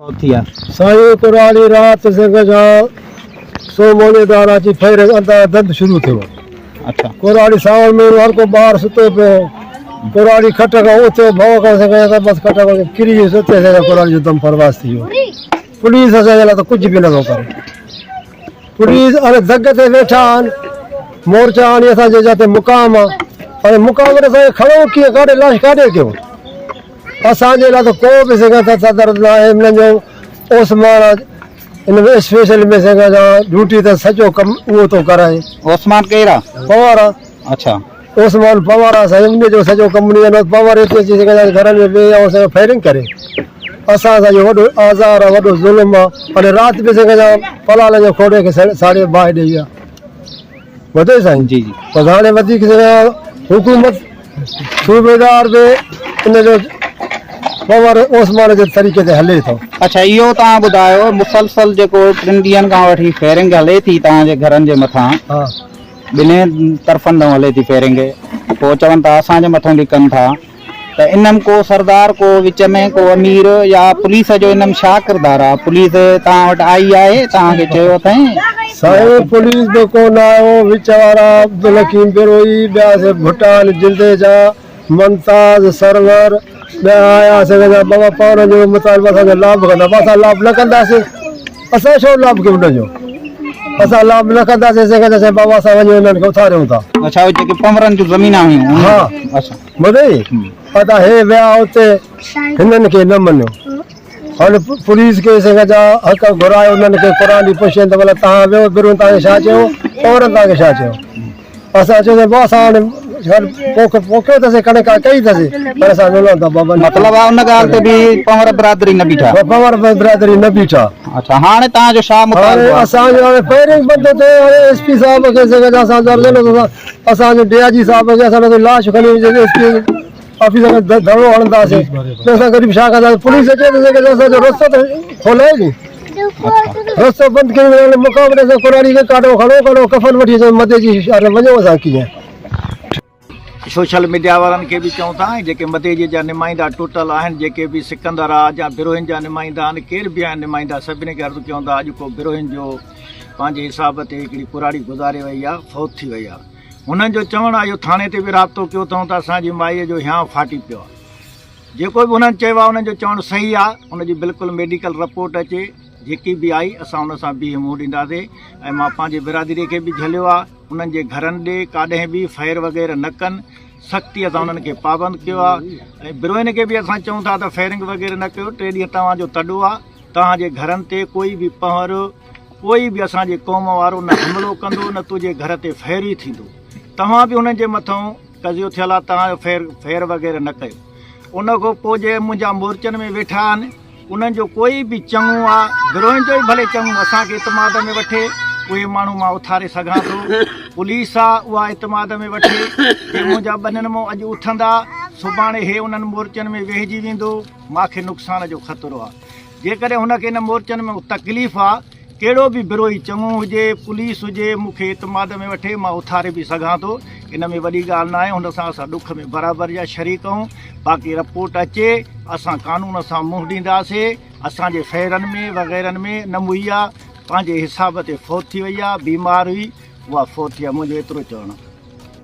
साईं कुराली रात से गजा सोमोने दारा जी फेर अंदर दंद शुरू थे। अच्छा कुराली सावन में हर को बाहर सुते पे कुराली खटका उते भाव कर सके बस खटका किरी सुते से कुराली जो दम परवास थी। पुलिस असा तो कुछ भी न करे। पुलिस अरे जगते बैठा मोर्चा आनी असा जे जाते मुकाम अरे मुकाम रे खड़ो किए काढे लाश काढे क्यों असांजे लाइ तो को बि सदर न आहे हिननि जो ओसमान इन में स्पेशल में ड्यूटी त सॼो कमु उहो थो कराए। ओसमान केरु आहे? पवार आहे। अच्छा ओसमान पवार आहे साईं उन जो सॼो कमु न पवार हिते अची घरनि में वेही ऐं फायरिंग करे असां असांजो वॾो आज़ार आहे वॾो ज़ुल्म आहे। पर राति बि पलाल जो खोड़े खे साड़े बाहि ॾेई आहे वधे साईं जी जी। पर हाणे वधीक हुकूमत सूबेदार बि इन जो पवार ओसमान जे तरीक़े ते हले थो। अच्छा इहो तव्हां ॿुधायो मुसलसल जेको 3 ॾींहंनि खां वठी फायरिंग हले थी तव्हांजे घरनि जे मथां ॿिन्ही तरफ़नि तां हले थी फायरिंग पोइ चवनि था असांजे मथां बि कनि था त इनमें को सरदार को विच में को अमीर या पुलिस जो इनमें छा किरदारु आहे? पुलिस तव्हां वटि आई आहे तव्हांखे चयो अथई? साईं पुलिस बि कोन आयो विच वारा अब्दुल हकीम बिरोई ॿिया भुटान जिंदेजा मुमताज़ सरवर ॿिया आया बाबा पाण जो मुताबिक़ असांजो लाभ कंदा असां लाभ न कंदासीं। असां छो लाभ कयूं हुनजो असां लाभ न कंदासीं बाबा असां वञी हुननि खे उथारियूं था। अच्छा जेके पवरनि जूं ज़मीनां हुयूं? हा अच्छा ॿुधई अदा हे विया हुते हिननि खे न मञियो हाणे पुलिस खे हक़ घुरायो उन्हनि खे क़ुर जी पुछनि त भला तव्हां वियो बिरूं तव्हांखे छा चयो पवरनि तव्हांखे छा चयो? असां चयोसीं असां हाणे पोखियो अथसीं कणिक कई अथसीं पर असां मिलूं था बाबा मतिलबु आहे उन ॻाल्हि ते बि पवर बिरादरी न बीठा? पवर बिरादरी न बीठा। अच्छा हाणे तव्हांजो छा मुतालिबो आहे? असांजो हाणे फायरिंग बंदि थिए हाणे एस पी साहिब खे असांजो डीआईजी साहिब खे असां लाश खणी एस पी ऑफिस में धरणो हणंदासीं त असां गरीब छा कंदासीं? पुलिस अचे त असांजो रस्तो त खोलाए नी रस्तो बंदि कयो मुक़ाबले सां कुराड़ी खे काढो खणो करो कफन वठी अचो मथे जी वञो असां कीअं। सोशल मीडिया वारनि खे बि चऊं था जेके मदे जी जा नुमाइंदा टोटल आहिनि जेके बि सिकंदर आहे या बिरोहिन जा नुमाइंदा आहिनि केर बि आहिनि नुमाइंदा सभिनी खे अर्ज़ु कयूं था अॼु को बिरोहिन जो पंहिंजे हिसाब ते हिकिड़ी कुराड़ी गुज़ारे वई आहे फौत थी वई आहे। हुननि जो चवणु आहे इहो थाणे ते बि राब्तो कयो अथऊं त असांजी माईअ जो हियां फाटी पियो आहे। जेको बि हुननि चयो आहे हुननि जो चवणु सही आहे हुनजी बिल्कुलु मेडिकल रिपोर्ट अचे जेकी बि आई असां हुन सां बि मुंहुं ॾींदासीं ऐं मां पंहिंजे बिरादरीअ खे बि झलियो आहे उन्हनि जे घरनि ॾे काॾहें बि फायर वग़ैरह न कनि सख़्तीअ सां उन्हनि खे पाबंद कयो आहे ऐं बिरोहिन खे बि असां चऊं था त फायरिंग वग़ैरह न कयो 3 ॾींहं तव्हांजो तॾो आहे तव्हांजे घरनि ते कोई बि पहर कोई बि असांजे क़ौम वारो न हमिलो कंदो न तुंहिंजे घर ते फायर ई थींदो तव्हां बि हुननि जे मथां कज़ियो थियल आहे तव्हां फायर वग़ैरह न कयो। उन खां पोइ जे मुंहिंजा मोर्चनि में वेठा आहिनि उन्हनि जो कोई बि चङो आहे बिरोहिन जो ई भले चङो असांखे इतमाद में वठे उहे माण्हू मां उथारे सघां थो। पुलिस आहे उहा इतमाद में वठे हे मुंहिंजा ॿनिनि मां अॼु उथंदा सुभाणे हे उन्हनि मोर्चनि में वेहिजी वेंदो मूंखे नुक़सान जो ख़तरो आहे। जेकॾहिं हुनखे इन मोर्चनि में तकलीफ़ आहे कहिड़ो बि बिरोही चङो हुजे पुलिस हुजे मूंखे इतमाद में वठे मां उथारे बि सघां थो इन में वॾी ॻाल्हि न आहे हुन सां असां ॾुख में बराबरि जा शरीक आहियूं। बाक़ी रिपोर्ट अचे असां कानून सां मुंहुं ॾींदासीं असांजे फेरनि में वग़ैरह में न मुई आहे पंहिंजे हिसाब ते फौत थी वई आहे बीमार हुई उहा फौत थी आहे मुंहिंजो एतिरो चवणु।